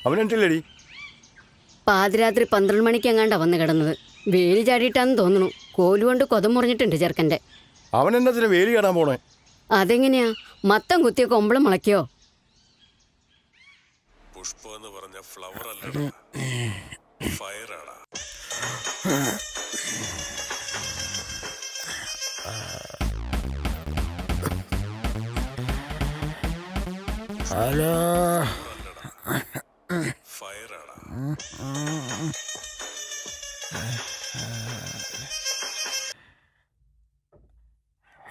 അവനെന്തില്ലടി? പാതിരാത്രി 12 മണിക്ക് എങ്ങാണ്ടാ വന്ന് കിടന്നത്. വേലി ചാടിയിട്ടാന്ന് തോന്നുന്നു. കോലുകൊണ്ട് കൊതം മുറിഞ്ഞിട്ടുണ്ട് ചെറുക്കൻ്റെ. അവൻ എന്നതിന് വേലി കാണാൻ പോണേ? അതെങ്ങനെയാ? മത്തം കുത്തിയ കൊമ്പളം മുളയ്ക്കോ? പുഷ്പ എന്ന് പറഞ്ഞ ഫ്ലവർ അല്ലടാ, ഫയർ ആടാ. ഹലോ, ഫയർ ആടാ.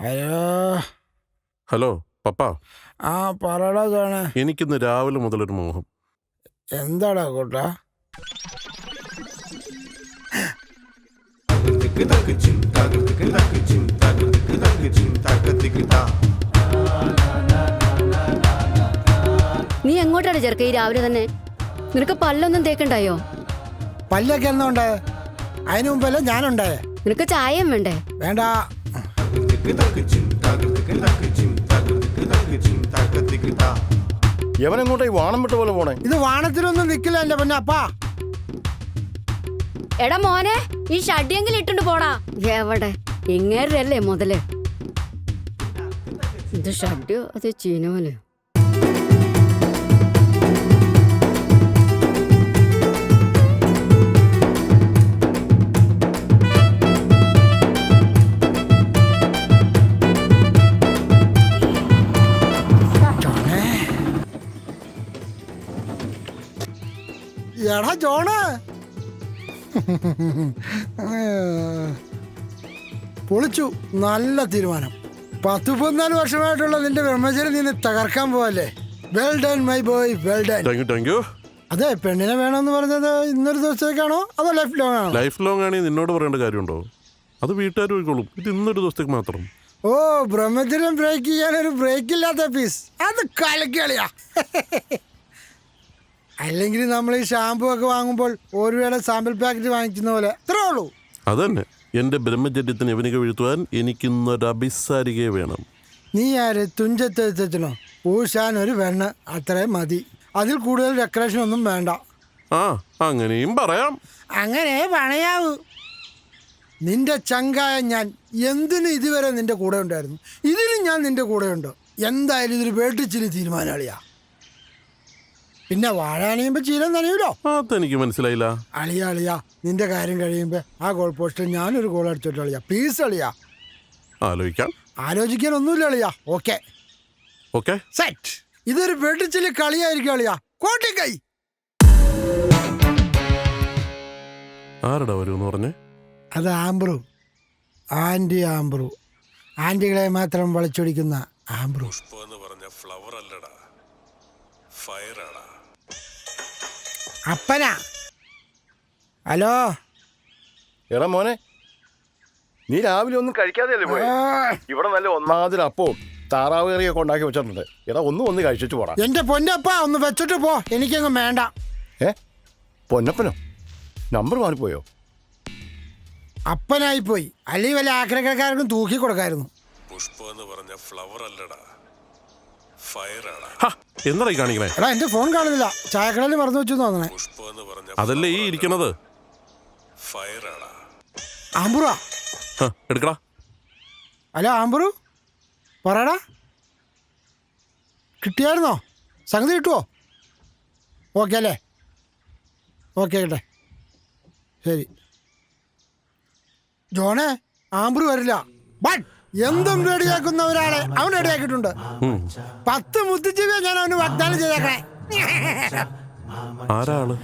ഹലോ. ഹലോ പപ്പ. ആ പറടാ ജോണേ. എനിക്കിന്ന് രാവിലെ മുതലൊരു മോഹം. എന്താടാ കൂട്ടാ? നീ എങ്ങോട്ടാണ് ചെറുക്ക ഈ രാവിലെ തന്നെ? നിനക്ക് പല്ലൊന്നും തേക്കണ്ടായോ? പല്ലൊക്കെ എന്നോണ്ടായ? അതിനു മുമ്പല്ലേ ഞാനുണ്ടായേ. നിനക്ക് ചായയും വേണ്ടേ? വേണ്ട. എവനെങ്ങോട്ടാ ഈ വാണം വിട്ട പോലെ പോണേ? ഇത് വാണത്തിനൊന്നും നിക്കില്ല എന്റെ പൊന്നപ്പാ. എടാ മോനെ, ഈ ഷഡ്യെങ്കിലും ഇട്ടുണ്ട് പോടാ. എവിടെ ഇങ്ങേരല്ലേ മുതല്? ഇത് ഷഡ്യോ അത് ചീനോല്? എടാ ജോണ്, പൊളിച്ചു. നല്ല തീരുമാനം. 14 വർഷമായിട്ടുള്ള നിന്റെ ബ്രഹ്മചര്യം നിന്ന് തകർക്കാൻ പോവല്ലേ? Well done my boy, well done. Thank you. അതെ, പെണ്ണിനെ വേണമെന്ന് പറഞ്ഞത് ഇന്നൊരു ദിവസത്തേക്കാണോ അതോ ലൈഫ് ലോങ് ആണോ? ലൈഫ് ലോങ് ആണെങ്കിൽ നിന്നോട് പറയേണ്ട കാര്യമുണ്ടോ? അത് വീട്ടുകാർ പോയിക്കോളും. ഇത് ഇന്നൊരു ദിവസത്തേക്ക് മാത്രം. ഓ, ബ്രഹ്മചര്യം ബ്രേക്ക് ചെയ്യാൻ ഒരു ബ്രേക്ക് ഇല്ലാത്ത പീസ്. അത് കലക്കിളിയാ. അല്ലെങ്കിൽ നമ്മൾ ഈ ഷാമ്പു ഒക്കെ വാങ്ങുമ്പോൾ ഒരു വേള സാമ്പിൾ പാക്കറ്റ് വാങ്ങിക്കുന്ന പോലെ അത്രേ ഉള്ളൂ. അതന്നെ എന്റെ ബ്രഹ്മചര്യത്തിന് ഇവനിക വീഴ്ത്തുവാൻ എനിക്കിന്നൊരു അഭിസാരികയെ വേണം. നീ ആര്? തുഞ്ചത്തെത്തിനോ? പൂശാൻ ഒരു വെണ്ണ് അത്രേ മതി. അതിൽ കൂടുതൽ ഡെക്കറേഷൻ ഒന്നും വേണ്ട. ആ, അങ്ങനെയും പറയാം. അങ്ങനെ പണയാവൂ. നിന്റെ ചങ്കായ ഞാൻ എന്തിനും ഇതുവരെ നിന്റെ കൂടെ ഉണ്ടായിരുന്നു. ഇതിലും ഞാൻ നിന്റെ കൂടെ ഉണ്ട്. എന്തായാലും ഇതൊരു വേട്ടിച്ചിരി തീരുമാനമാളിയാ. പിന്നെ വാഴാണിയുമ്പോ ചീരം നനയൂലോ? അതെനിക്ക് മനസ്സിലായില്ല. അളിയാ, നിന്റെ കാര്യം കഴിയുമ്പോ ആ ഗോൾ പോസ്റ്റിൽ ഞാനൊരു ഗോൾ അടിച്ചോട്ട് അളിയാ. പ്ലീസ് അളിയാ. ആലോചിക്കാം. ആലോചിക്കാനൊന്നുമില്ല അളിയാ. Okay okay set. ഇതൊരു വെട്ടിച്ചില് കളിയായിരിക്കും അളിയാ. കോട്ടിക്കൈ. ആരടാ വരുമെന്ന് പറഞ്ഞേ? അത് ആംബ്രു. ആന്റി ആംബ്രു. ആന്റികളെ മാത്രം വളച്ചൊടിക്കുന്ന ആംബ്രു. പുഷ്പ എന്ന് പറഞ്ഞ ഫ്ലവർ അല്ലടാ, ഫയർ ആടാ. അപ്പനാ. ഹലോ. എടാ മോനെ, നീ രാവിലെ ഒന്നും കഴിക്കാതെയല്ലേ പോയെ? ഇവിടെ നല്ല ഒന്നാതിൽ അപ്പവും താറാവ് കറിയൊക്കെ ഉണ്ടാക്കി വെച്ചിട്ടുണ്ട്. എടാ ഒന്ന് കഴിച്ചിട്ട് പോടാ. എന്റെ പൊന്നപ്പ ഒന്ന് വെച്ചിട്ട് പോ. എനിക്കങ്ങ് വേണ്ട. പൊന്നപ്പനോ? നമ്പർ മാറിപ്പോയോ? അപ്പനായി പോയി. അല്ലെങ്കിൽ വല്ല ആക്രക്കാർക്കും തൂക്കി കൊടുക്കായിരുന്നു. പുഷ്പ എന്ന് പറഞ്ഞ ഫ്ലവർ അല്ലടാ, ഫയർ ആടാ. എന്തായി കാണിക്കണേ? എടാ എന്റെ ഫോൺ കാണുന്നില്ല. ചായക്കടയിൽ മറന്നു വെച്ചു തോന്നണേ. പുഷ്പ എന്ന് പറഞ്ഞ അതല്ലേ ഈ ഇരിക്കണത്? ഫയർ ആടാ. ആംബ്രുവാ. എടുക്കടാ. ഹലോ ആംബ്രു, പറയടാ. കിട്ടിയായിരുന്നോ? സംഗതി കിട്ടുമോ? ഓക്കെ അല്ലേ? ഓക്കെ കേട്ടെ, ശരി. ജോണേ, ആംബ്രു വരില്ല. ബട്ട് എന്തും റെഡിയാക്കുന്ന ഒരാളെ അവൻ റെഡിയാക്കിയിട്ടുണ്ട്. 10 മുത്തിച്ചിവേ ഞാൻ അവന് വാഗ്ദാനം ചെയ്തേക്കണേ. ആരാള്?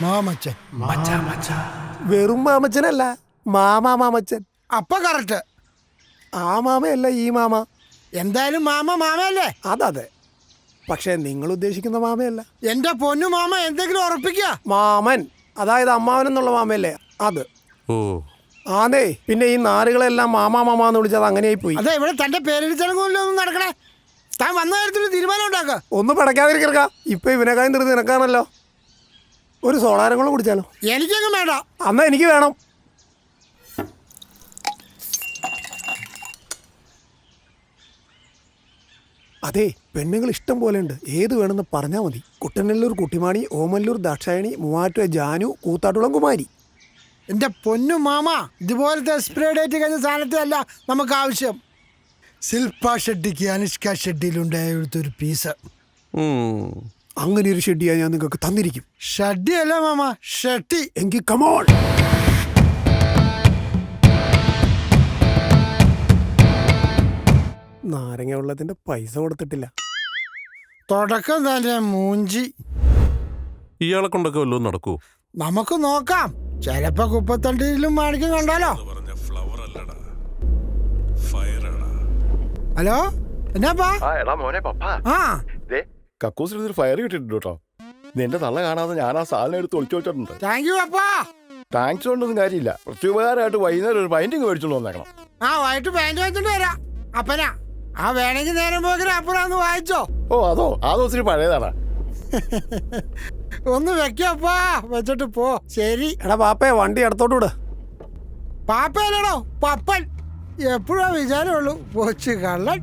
മാമച്ചൻ. വെറും മാമച്ചനല്ല, മാമച്ചൻ. അപ്പൊ കറക്റ്റ്. ആ മാമയല്ല ഈ മാമ. എന്തായാലും മാമയല്ലേ? അതെ, പക്ഷെ നിങ്ങൾ ഉദ്ദേശിക്കുന്ന മാമയല്ല. എന്റെ പൊന്നു മാമ, എന്തെങ്കിലും ഉറപ്പിക്കുക. മാമൻ, അതായത് അമ്മാവനെന്നുള്ള മാമയല്ലേ അത്. ഓ ആന്നേ. പിന്നെ ഈ നാറുകളെല്ലാം മാമാന്ന് വിളിച്ചത് അങ്ങനെയായി പോയി. അതെ, ഇവിടെ തന്റെ പേരെടുത്തൊന്നും നടക്കണേ. താൻ വന്ന കാര്യത്തിൽ തീരുമാനം ഉണ്ടാക്കുക. ഒന്നും പടക്കാതിരിക്ക. ഇപ്പൊ ഇവനെക്കായും നിർത്തി നിനക്കാണല്ലോ. ഒരു സോളാരം കൂടെ കുടിച്ചാലോ? എനിക്കങ്ങ് വേണ്ട. അന്നാ എനിക്ക് വേണം. അതെ, പെണ്ണുങ്ങൾ ഇഷ്ടം പോലെ ഉണ്ട്. ഏത് വേണമെന്ന് പറഞ്ഞാൽ മതി. കുട്ടനല്ലൂർ കുട്ടിമാണി, ഓമല്ലൂർ ദാക്ഷായണി, മൂവാറ്റുപുഴ ജാനു, കൂത്താട്ടുളം കുമാരി. എൻ്റെ പൊന്നു മാമ, ഇതുപോലത്തെ എക്സ്പയറി ഡേറ്റ് കഴിഞ്ഞ സാധനത്തെ അല്ല നമുക്ക് ആവശ്യം. ശില്പ ഷെട്ടിക്ക് അനുഷ്ക ഷെഡിയിലുണ്ടായൊരു പീസ്. അങ്ങനെ ഒരു ഷെഡിയാ ഞാൻ നിങ്ങൾക്ക് തന്നിരിക്കും. ഷഡ്ഡി അല്ല മാമ, ഷെട്ടി. എങ്കിൽ കമോൺ. നാരങ്ങ വെള്ളത്തിന്റെ പൈസ കൊടുത്തിട്ടില്ല. തുടക്കം തന്നെ മൂഞ്ചി. ഇയാളെ കൊണ്ടൊക്കെ വല്ലതും നടക്കൂ? നമുക്ക് നോക്കാം. ചിലപ്പോ കുപ്പത്തണ്ടിയിലും മാണിക്കും കണ്ടാലോ. പറഞ്ഞ ഫ്ലവർ അല്ലടാ, ഫയറാടാ. ഹലോ, എന്നാപ്പാ? ആ എടാ മോനെ പപ്പാ, ആ ദേ കക്കൂസിൽ ഒരു ഫയർ കിട്ടിയിട്ടുണ്ട് കേട്ടോ. നിന്റെ തള്ള കാണാതെ ഞാൻ ആ സാധനം എടുത്ത് ഒളിച്ചു വെച്ചിട്ടുണ്ട്. താങ്ക് യു അപ്പാ. താങ്ക്സ് കൊണ്ടൊന്നും കാര്യമില്ല. പ്രത്യുപകാരമായിട്ട് വൈകുന്നേരം ഒരു പൈൻറ്റിങ് മേടിച്ചോണ്ട് വന്നേക്കണം. ആ വൈകിട്ട് പാൻറ് വെച്ചിട്ട് വരാം. അപ്പനാ ആ വേണമെങ്കിൽ നേരം പോക്കിന് അപ്പുറം ഒന്ന് വായിച്ചോ. ഓ അതോ ആ ദിവസം പഴയതാണ്. ഒന്ന് വെക്കപ്പാ, വെച്ചിട്ട് പോ. ശരി. എടാ പാപ്പേ, വണ്ടി അടുത്തോട്ട് വിട്. പാപ്പയല്ലടോ, പപ്പൻ. എപ്പോഴാ വിചാരമുള്ളൂ കൊച്ചു കള്ളൻ.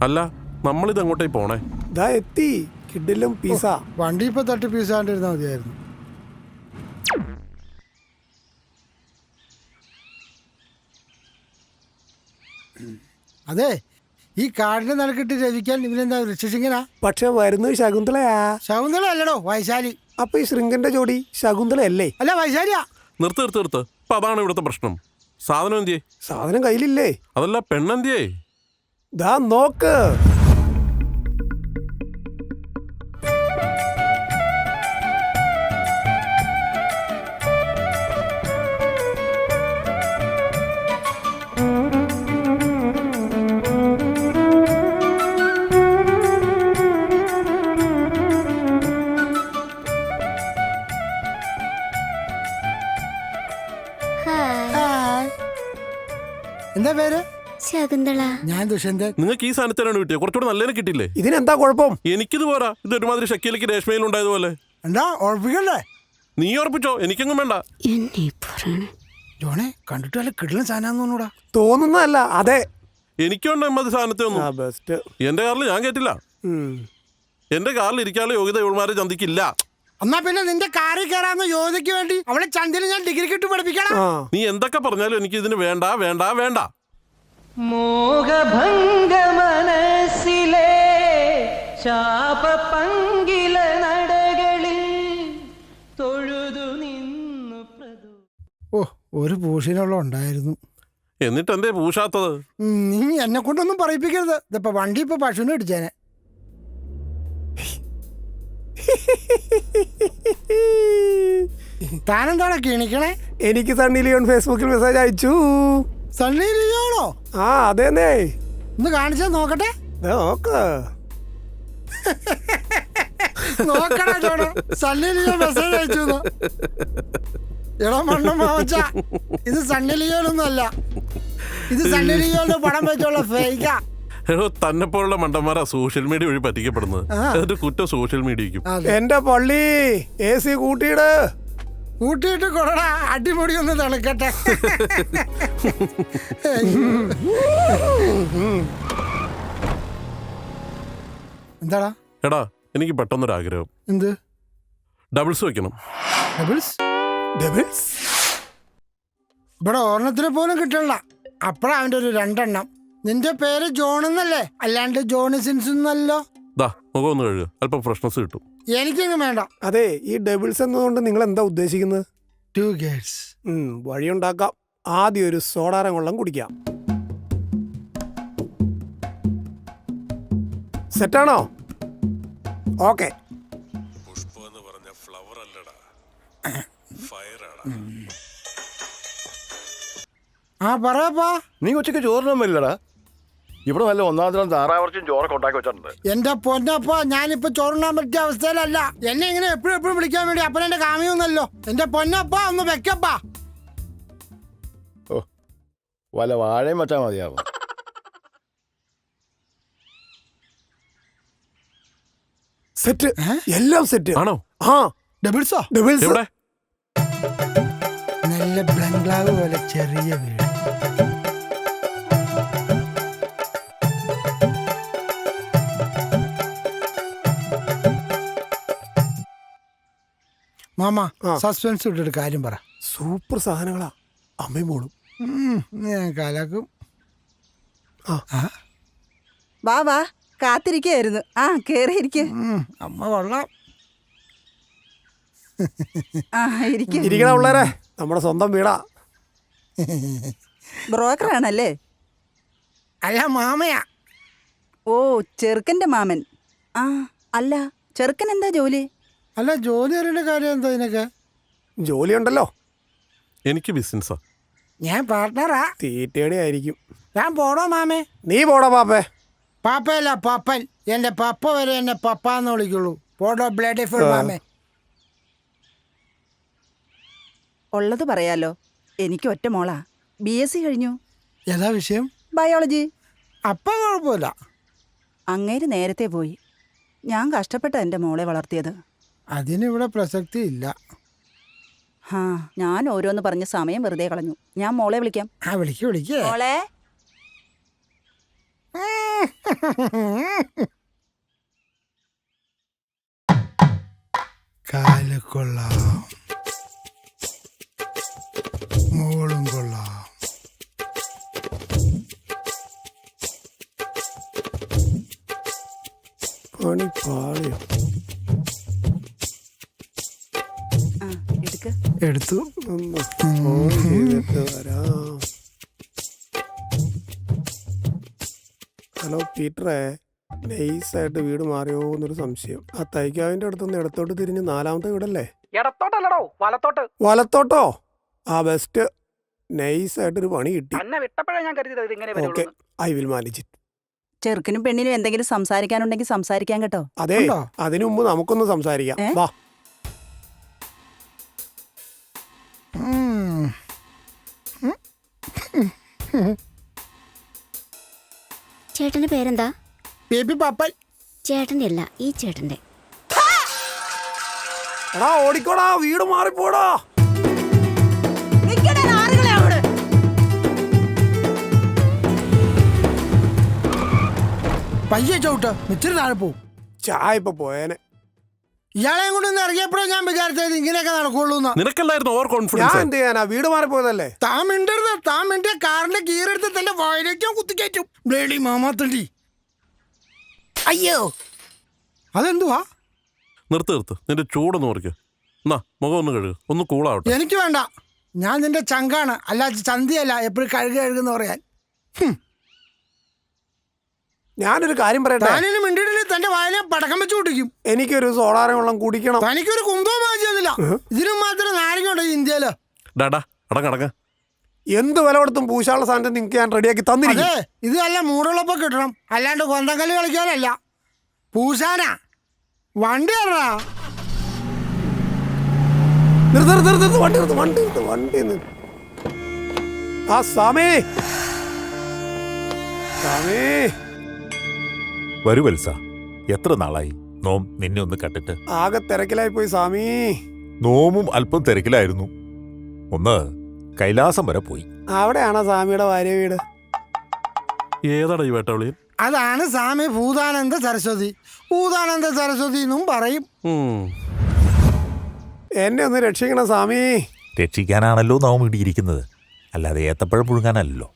അല്ല, നമ്മളിത് അങ്ങോട്ടേ പോണേ? ഇതാ എത്തി കിഡിലും പീസ. വണ്ടി ഇപ്പൊ തട്ടി പീസാണ്ടിരുന്നാ മതിയായിരുന്നു. അതെ, ഈ കാടിന്റെ നടുക്കിട്ട് രചിക്കാൻ ഇവനെന്താ ഋഷിശിങ്കനാ? പക്ഷെ വരുന്നത് ശകുന്തളയാ. ശകുന്തള അല്ലടോ, വൈശാലി. അപ്പൊ ഈ ശൃംഗന്റെ ജോഡി ശകുന്തളയല്ലേ? അല്ല, വൈശാലിയാ. നിർത്ത്. അപ്പൊ അതാണ് ഇവിടുത്തെ പ്രശ്നം. സാധനം എന്തിയേ? സാധനം കയ്യിലില്ലേ? അതല്ല, പെണ്ണെന്തിയേ? ദാ നോക്ക്. ഹായ്. എന്താ പേര്? ശകുന്തള. ഞാൻ ദുഷ്യന്തൻ. നിങ്ങൾക്ക് ഈ സാധനത്തിനാണ് കിട്ടിയത്? കുറച്ചുകൂടെ നല്ലതിനെ കിട്ടിയില്ലേ? ഇതിനെന്താ കുഴപ്പം? എനിക്കിത് പോരാ. ഇത് ഒരുമാതിരി ഷക്കീലേക്ക് രേഷ്മയിൽ ഉണ്ടായതുപോലെ. എന്താ ഉറപ്പിക്കണ്ടേ? നീ ഉറപ്പിച്ചോ, എനിക്കെങ്ങും വേണ്ട. എന്നെ പറയണേ. ജോണെ, കണ്ടിട്ട് വല്ല കിടലും സാധനം തോന്നൂടാ. തോന്നുന്നതല്ല, അതെ. എനിക്കുണ്ട് എമ്മതി സാധനത്തെ ഒന്നും. ബെസ്റ്റ്. എന്റെ കാറിൽ ഞാൻ കേട്ടില്ല. എന്റെ കാറിൽ ഇരിക്കാനുള്ള യോഗ്യത ഇവൾമാരെ ചന്തിക്കില്ല. എന്നാ പിന്നെ നിന്റെ കാറിൽ കയറാന്ന് യോജിക്ക് വേണ്ടി അവളെ ചന്തിൽ ഞാൻ ഡിഗ്രി കിട്ടി പഠിപ്പിക്കണം. നീ എന്തൊക്കെ പറഞ്ഞാലും എനിക്ക് ഇതിന് വേണ്ട വേണ്ട വേണ്ട. മോഹഭംഗ മനസ്സിലെ ശാപപങ്കില നടകളിൽ തൊഴുതു നിന്നു പ്രതു. ഓ, ഒരു പൂഷിനുള്ള ഉണ്ടായിരുന്നു. എന്നിട്ട് എന്തേ പൂശാത്തത്? നീ എന്നെ കൊണ്ടൊന്നും പറയിപ്പിക്കരുത്. ഇതിപ്പോ വണ്ടി ഇപ്പൊ പശുവിനെ ഇടിച്ചേനെ. താനെന്താണോ കിണിക്കണേ? എനിക്ക് സണ്ണി ലിയോൺ ഫേസ്ബുക്കിൽ മെസ്സേജ് അയച്ചു. സണ്ണി ലിയോണോ? ആ അതേന്നേ. ഒന്ന് കാണിച്ചാ നോക്കട്ടെ. നോക്ക്. നോക്കണ ചോണോ, സണ്ണി ലിയോൺ മെസ്സേജ് അയച്ചു. എടാ മണ്ണം മാവച്ച, ഇത് സണ്ണി ലിയോണൊന്നും അല്ല. ഇത് സണ്ണി ലിയോന്റെ പടം വെച്ചുള്ള ഫേക്കാ. എടോ, തന്നെ പോലുള്ള മണ്ടന്മാരാ സോഷ്യൽ മീഡിയ വഴി പറ്റിക്കപ്പെടുന്നത്. അതിന്റെ കുറ്റം സോഷ്യൽ മീഡിയക്കും. എന്റെ പള്ളി AC കൂട്ടിയിട്. കൂട്ടിയിട്ട് കൊറടാ, അടിപൊളി ഒന്ന് തണുക്കട്ടെ. എന്താടാ? എടാ, എനിക്ക് പെട്ടെന്നൊരാഗ്രഹം. എന്ത്? ഡബിൾസ് വെക്കണം. ഡബിൾസ്? ഡബിൾസ്? ഇവിടെ ഓർണത്തിന് പോലും കിട്ടണ്ട. അപ്പഴാ അവന്റെ ഒരു 2 എണ്ണം. നിന്റെ പേര് ജോൺ എന്നല്ലേ, അല്ലാണ്ട് ജോണി സിൻസ് എന്നല്ലോ. ദാ മുഖം ഒന്ന് കഴുകുക, അല്പം ഫ്രഷ്നസ് കിട്ടും. എനിക്കങ്ങ് വേണ്ട. അതെ, ഈ ഡബിൾസ് എന്നതുകൊണ്ട് നിങ്ങൾ എന്താ ഉദ്ദേശിക്കുന്നത്? 2 ഗേൾസ്. വഴിയുണ്ടാക്കാം. ആദ്യം ഒരു സോഡാരം വെള്ളം കുടിക്കാം. സെറ്റാണോ? ഓക്കെ. പുഷ്പ എന്ന് പറഞ്ഞ ഫ്ലവർ അല്ലടാ, ഫയറാടാ. ആ പറയപ്പാ. നീ ഉച്ചയ്ക്ക് ചോറിനൊന്നും ഇല്ലടാ. ഇവിടെ നല്ല ഒന്നാം തരം താറാവർച്ചും ചോറൊക്കെ ഉണ്ടാക്കി വെച്ചിട്ടുണ്ട്. എന്റെ പൊന്നപ്പ, ഞാനിപ്പോ ചോറുണ്ണാൻ പറ്റിയ അവസ്ഥയിലല്ല. എന്നെ ഇങ്ങനെ എപ്പോഴും വിളിക്കാൻ വേണ്ടി അപ്പനെന്റെ കാമിയൊന്നല്ലോ. എന്റെ പൊന്നപ്പ, ഒന്ന് വെക്കപ്പാ. ഓ, വല്ല വാഴയും വെച്ചാൽ മതിയാവും. സെറ്റ്, എല്ലാം സെറ്റ് ആണോ? ആ, ഡബിൾസോ? ഡബിൾസ്. എവിടെ? നല്ല ബംഗ്ലാവ് പോലെ ചെറിയ വീട്. മാമ ആ. സസ്പെൻസ് ഇട്ടിട്ട് കാര്യം പറ. സൂപ്പർ സാധനങ്ങളാ അമ്മയും മോളും. ഞാൻ കലക്കും. വാ വാ കാത്തിരിക്കായിരുന്നു. ആ കേറിയിരിക്കെ. അമ്മ കൊള്ളാം. ആ ഇരിക്കെ. ഇരിക്കണ പിള്ളേരെ, നമ്മുടെ സ്വന്തം വീടാ. ബ്രോക്കറാണല്ലേ? അല്ല മാമയാ. ഓ ചെറുക്കന്റെ മാമൻ. ആ അല്ല ചെറുക്കൻ എന്താ ജോലി? അല്ല ജോലി അറിയേണ്ട കാര്യം എന്താ ഇതിനൊക്കെ? ജോലിയുണ്ടല്ലോ. എനിക്ക് ബിസിനസ്സാ. ഞാൻ പാർട്ട്ണറാ. തീറ്റയുടെ ആയിരിക്കും. ഞാൻ പോടോ മാമേ. നീ പോടാ പാപ്പേ. പാപ്പയല്ല പപ്പൻ. എന്റെ പപ്പ വരെ എന്നെ പപ്പാന്ന് വിളിക്കുള്ളൂ. പോടോ ബ്ലഡ് ഫുൾ മാമേ. ഉള്ളത് പറയാലോ, എനിക്ക് ഒറ്റ മോളാ. BSc കഴിഞ്ഞു. ഏതാ വിഷയം? ബയോളജി. അപ്പ കുഴപ്പമില്ല. അങ്ങേര് നേരത്തെ പോയി. ഞാൻ കഷ്ടപ്പെട്ട എൻ്റെ മോളെ വളർത്തിയത്. അതിനിവിടെ പ്രസക്തി ഇല്ല. ഹാ ഞാൻ ഓരോന്ന് പറഞ്ഞ് സമയം വെറുതെ കളഞ്ഞു. ഞാൻ മോളെ വിളിക്കാം. ആ വിളിക്കേ. മോളെ കാല് കൊള്ളാം, മോളും കൊള്ളാം. പണി പാളിയോ? ആ എടുക്ക്. എടുത്തു. ഒന്ന് ഫോൺ ചെയ്തിട്ട് വരാം. ഹലോ പീറ്ററേ, നൈസായിട്ട് വീട് മാറിയോ എന്നൊരു സംശയം. ആ തൈക്കാവിന്റെ അടുത്തുനിന്ന് ഇടത്തോട്ട് തിരിഞ്ഞ് 4ാമത്തെ വീടല്ലേ? ഇടത്തോട്ടല്ലടോ വലത്തോട്ട്. വലത്തോട്ടോ? ആ ബെസ്റ്റ്. നൈസായിട്ടൊരു പണി കിട്ടി. എന്നെ വിട്ടപ്പോഴാ ഞാൻ കരുതിയത് ഇത് ഇങ്ങനെ ഓക്കെ, വരുള്ളൂ. I will manage it. ചെറുക്കനും പെണ്ണിനും എന്തെങ്കിലും സംസാരിക്കാനുണ്ടെങ്കിൽ സംസാരിക്കാൻ കേട്ടോ. അതെ, ഉണ്ടോ? അതിനു മുമ്പ് നമുക്കൊന്ന് സംസാരിക്കാം. ഏ? വാ. ചേട്ടന്റെ പേരെന്താ? ബേബി പപ്പൻ. ചേട്ടന്റെ അല്ല, ഈ ചേട്ടന്റെ. എടാ ഓടിക്കോടാ, വീട് മാറിപ്പോടാ. പയ്യെ ചവിട്ട്, മിച്ചിരി താഴെ പോവും. ചായ ഇപ്പൊ പോയേനെ. ഇയാളെയും കൊണ്ടൊന്ന് ഇറങ്ങിയപ്പോഴേ ഞാൻ വിചാരിച്ചത് ഇങ്ങനെയൊക്കെ നടക്കുള്ളൂ. നിനക്കല്ലായിരുന്നു ഓവർ ഞാൻ കോൺഫിഡൻസ്. എന്ത് ചെയ്യാനാ, വീട് മാറിപ്പോയതല്ലേ. താൻ മിണ്ടരുത്. താൻ മിണ്ടിയ കാറിന്റെ കീറെടുത്ത് തന്റെ വായിലേക്കും കുത്തിക്കയറ്റും. ബ്ലേഡി മാമാത്തണ്ടി. അയ്യോ, അതെന്തുവാ? നിർത്ത് നിന്റെ ചൂടൊന്ന് കുറയ്ക്ക്. എന്നാ മുഖം ഒന്ന് കഴുകുക, ഒന്ന് കൂളാവട്ടെ. എനിക്ക് വേണ്ട. ഞാൻ നിന്റെ ചങ്കാണ്, അല്ല ചന്തിയല്ല എപ്പോഴും കഴുകുന്ന പറയാൻ. ഞാനൊരു കാര്യം പറയട്ടെ. താനിന് മിണ്ടിയിട്ടില്ല, തന്റെ വായിലെ പടക്കം വെച്ച് കുട്ടിക്കും. എനിക്കൊരു സോഡാര വെള്ളം കുടിക്കണം. തനിക്കൊരു കുന്തവും വാങ്ങിച്ചില്ല. ഇതിനും മാത്രം നാരങ്ങ ഉണ്ടോ ഇന്ത്യയില്? ഡാടാ അടങ്ങടങ്ങ. എന്ത് വില കൊടുത്തും പൂശാനുള്ള സാധനം നിങ്ങൾക്ക് ഞാൻ റെഡിയാക്കി തന്നിരിക്കും. അതെ, ഇത് നല്ല മൂടുള്ളപ്പോ കിട്ടണം, അല്ലാണ്ട് കൊന്തക്കല്ല് കളിക്കാനല്ല. പൂശാനാ വണ്ടി അറിയാ. വണ്ടി ആ സാമേ വരൂ വത്സ, എത്ര നാളായി നോം നിന്നെ ഒന്ന് കണ്ടിട്ട്. ആകെ തിരക്കിലായി പോയി സാമി. നോമും അല്പം തിരക്കിലായിരുന്നു. ഒന്ന് കൈലാസം വരെ പോയി. അവിടെയാണോ സാമിയുടെ ഭാര്യ വീട്? ഏതാടാ ഈ വേട്ടവിളിയൻ? അതാണ് സ്വാമി ഭൂതാനന്ദ സരസ്വതി. ഭൂതാനന്ദ സരസ്വതി എന്നും പറയും. എന്നെ ഒന്ന് രക്ഷിക്കണം സാമി. രക്ഷിക്കാനാണല്ലോ നോം ഇടിയിരിക്കുന്നത്, അല്ലാതെ ഏത്തപ്പഴം പുഴുങ്ങാനല്ലോ.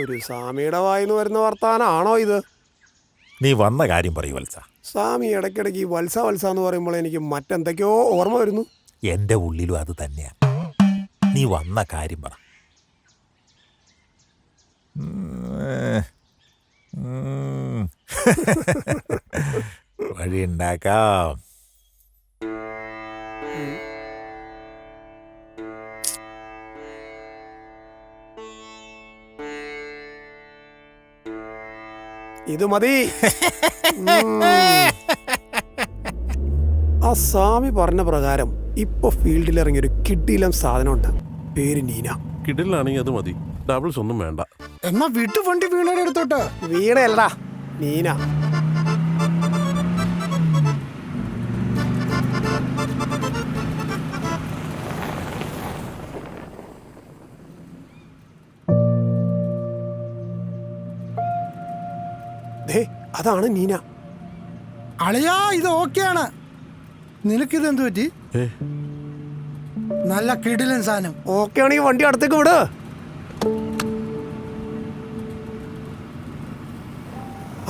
ഒരു സാമിയുടെ വായിന്ന് വരുന്ന വർത്താനാണോ ഇത്? നീ വന്ന കാര്യം പറയൂ വത്സ. സ്വാമി ഇടയ്ക്കിടയ്ക്ക് ഈ വത്സ എന്ന് പറയുമ്പോൾ എനിക്ക് മറ്റെന്തൊക്കെയോ ഓർമ്മ വരുന്നു. എൻ്റെ ഉള്ളിലും അത് തന്നെയാ. നീ വന്ന കാര്യം പറ. വഴിയുണ്ടാക്കാം. ഇത് മതി. ആ സ്വാമി പറഞ്ഞ പ്രകാരം ഇപ്പൊ ഫീൽഡിൽ ഇറങ്ങിയൊരു കിഡിലം സാധനമുണ്ട്. പേര് നീന. കിഡിലാണെങ്കിൽ അത് മതി, ഡബിൾസ് ഒന്നും വേണ്ട. എന്നാ വിട്ടു വണ്ടി വീണയുടെ എടുത്തോട്ട്. വീണയല്ലടാ, നീന. അതാണ് നീന. അളിയാ, ഇത് ഓക്കെയാണ്. നിനക്കിത് എന്ത് പറ്റി? നല്ല കിടിലൻ സാധനം. ഓക്കെ ആണെങ്കിൽ വണ്ടി അടുത്തേക്ക് വിട്.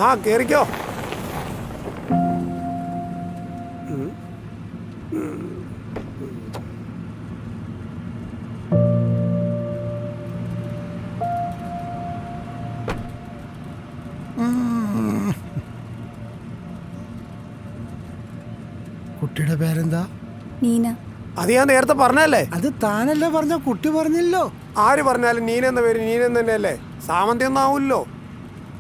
ആ കേറിക്കോ. കുട്ടിയുടെ പേരെന്താ? നീന. അത് ഞാൻ നേരത്തെ പറഞ്ഞല്ലേ. അത് താനല്ലേ പറഞ്ഞ, കുട്ടി പറഞ്ഞില്ലോ. ആര് പറഞ്ഞാലും നീന എന്ന പേര് നീന തന്നെയല്ലേ, സാമന്തി ഒന്നും ആവൂല്ലോ.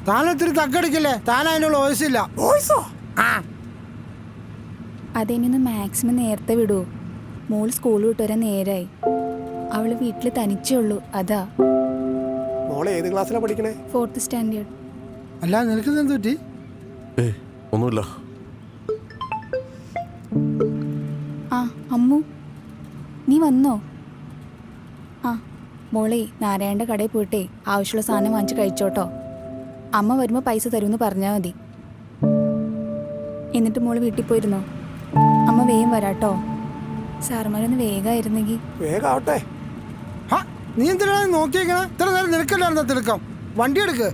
താനൊത്തിരി തക്കടിക്കല്ലേ, താൻ അതിനുള്ള വോയിസില്ല. വോയിസോ? ആ അതെന്നെ മാക്സിമം നേരത്തെ വിടുവോ? മോൾ സ്കൂൾ വിട്ട് വരാൻ നേരായി. അവള് വീട്ടിൽ തനിച്ചേ ഉള്ളൂ, അതാ. മോളെ ഏത് ക്ലാസ്സിലാണ് പഠിക്കണേ? 4th standard. അല്ല, നിനക്ക് എന്ത് പറ്റി? ഏയ് ഒന്നുമില്ല. ആ അമ്മു, നീ വന്നോ? ആ മോളെ, നാരായണൻ്റെ കടയിൽ പോയിട്ടേ ആവശ്യമുള്ള സാധനം വാങ്ങിച്ച് കഴിച്ചോട്ടോ. അമ്മ വരുമ്പോൾ പൈസ തരുമെന്ന് പറഞ്ഞാൽ മതി. എന്നിട്ട് മോള് വീട്ടിൽ പോയിരുന്നോ? അമ്മ വേഗം വരാട്ടോ. സാറുമാരൊന്ന് വേഗമായിരുന്നെങ്കിൽ. വേഗാവട്ടെ. നീ എന്തിനാണ് നോക്കിയേക്കണ? ഇത്ര നേരം നിനക്കല്ലായിരുന്ന തിടുക്കം. വണ്ടി എടുക്ക്.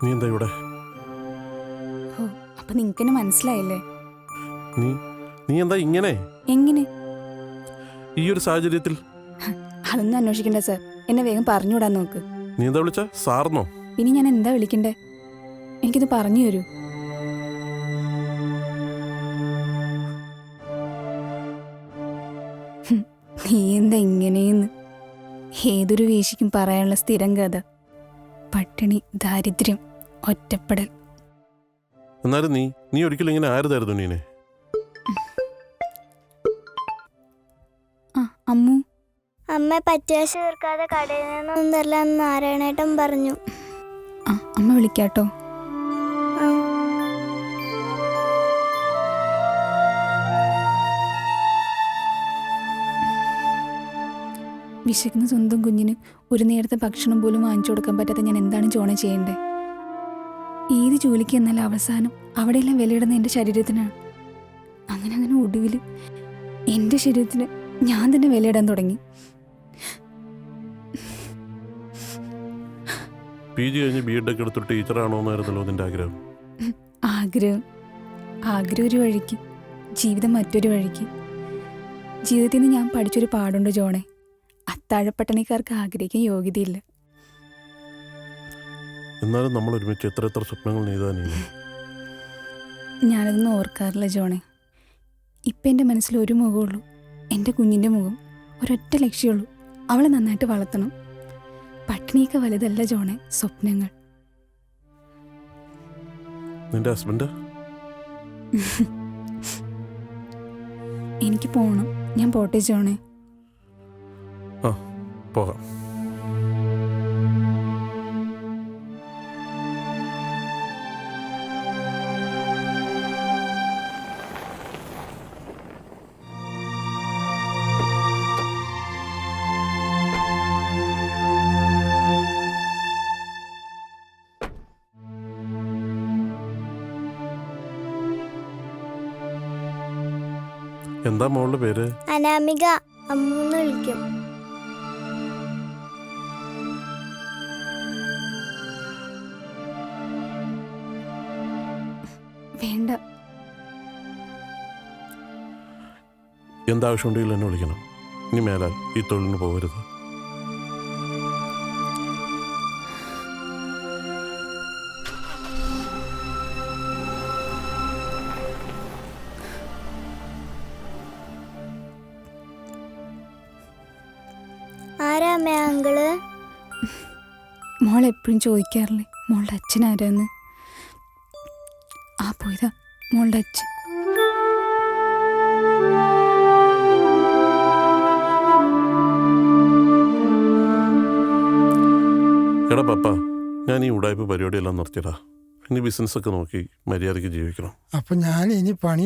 നീ എന്താ ഇവിടെ? ഓ, അപ്പൊ നിങ്ങൾക്കെന്നെ മനസ്സിലായില്ലേ? നീ എന്താ ഇങ്ങനെ? എങ്ങനെ? ഈ ഒരു സാഹചര്യത്തിൽ? അതൊന്നും അന്വേഷിക്കണ്ട സാർ, എന്നെ വേഗം പറഞ്ഞുവിടാൻ നോക്ക്. നീ എന്താ വിളിച്ച? സാറിനോ? ഇനി ഞാൻ എന്താ വിളിക്കണ്ടേ? എനിക്കിത് പറഞ്ഞു തരൂ. നീ എന്താ ഇങ്ങനെയെന്ന് ഏതൊരു വേശിക്കും പറയാനുള്ള സ്ഥിരം കഥ. പട്ടിണി, ദാരിദ്ര്യം, ഒറ്റപ്പെടൽ. എന്നാലും നീ ഒരിക്കലും ഇങ്ങനെ ആരുതായിരുന്നു നീനെ. ആ അമ്മു. അമ്മ പറ്റുവാശ തീർക്കാതെ കടയിൽ നിന്നൊന്നും തരില്ലെന്ന് നാരായണേട്ടൻ പറഞ്ഞു. ആ അമ്മ വിളിക്കാട്ടോ. വിശക്കുന്ന സ്വന്തം കുഞ്ഞിന് ഒരു നേരത്തെ ഭക്ഷണം പോലും വാങ്ങിച്ചു കൊടുക്കാൻ പറ്റാത്ത ഞാൻ എന്താണ് ജോണെ ചെയ്യേണ്ടത്? ഏത് ജോലിക്ക് എന്നാലും അവസാനം അവിടെയെല്ലാം വിലയിടുന്ന എൻ്റെ ശരീരത്തിനാണ്. അങ്ങനെ ഒടുവിൽ എൻ്റെ ശരീരത്തിന് ഞാൻ തന്നെ വിലയിടാൻ തുടങ്ങി. PG കഴിഞ്ഞ് B.Ed ഒക്കെ എടുത്തിട്ട് ടീച്ചറാണോ എന്നായിരുന്നല്ലോ നിന്റെ ആഗ്രഹം. ആഗ്രഹം ഒരു വഴിക്ക്, ജീവിതം മറ്റൊരു വഴിക്ക്. ജീവിതത്തിൽ നിന്ന് ഞാൻ പഠിച്ചൊരു പാടുണ്ട് ജോണെ. അത്താഴപ്പട്ടണിക്കാർക്ക് ആഗ്രഹിക്കാൻ യോഗ്യതയില്ല. എന്നാലും നമ്മൾ ഒരുമിച്ച് എത്ര സ്വപ്നങ്ങൾ നെയ്താ നീ. ഞാനതൊന്നും ഓർക്കാറില്ല ജോണെ. ഇപ്പം എൻ്റെ മനസ്സിൽ ഒരു മുഖമുള്ളൂ, എൻ്റെ കുഞ്ഞിൻ്റെ മുഖം. ഒരൊറ്റ ലക്ഷ്യമുള്ളൂ, അവളെ നന്നായിട്ട് വളർത്തണം. പട്ടിണിയൊക്കെ വലുതല്ല ജോണെ, സ്വപ്നങ്ങൾ. നിന്റെ ഹസ്ബൻഡ്? എനിക്ക് പോകണം, ഞാൻ പോട്ടെ ജോണെ. ആ പോകാം. എന്താ മോളുടെ പേര്? അനാമിക. അമ്മൂന്ന് വിളിക്കും. വേണ്ട. എന്താവശ്യമുണ്ടെങ്കിലും എന്നെ വിളിക്കണം. ഇനി മേലാൽ ഈ തൊഴിലിന് പോകരുത്. ആരാ അമ്മ അങ്കിള്? മോൾ എപ്പോഴും ചോദിക്കാറില്ലേ മോളുടെ അച്ഛൻ ആരാന്ന്? ആ പോയതാ മോളുടെ അച്ഛൻ. എടാ പപ്പ, ഞാൻ ഈ ഉടായ്പ പരിപാടിയെല്ലാം നിർത്തിയടാ. ഇനി ബിസിനസ്സൊക്കെ നോക്കി മര്യാദയ്ക്ക് ജീവിക്കണം. അപ്പൊ ഞാൻ ഇനി പണി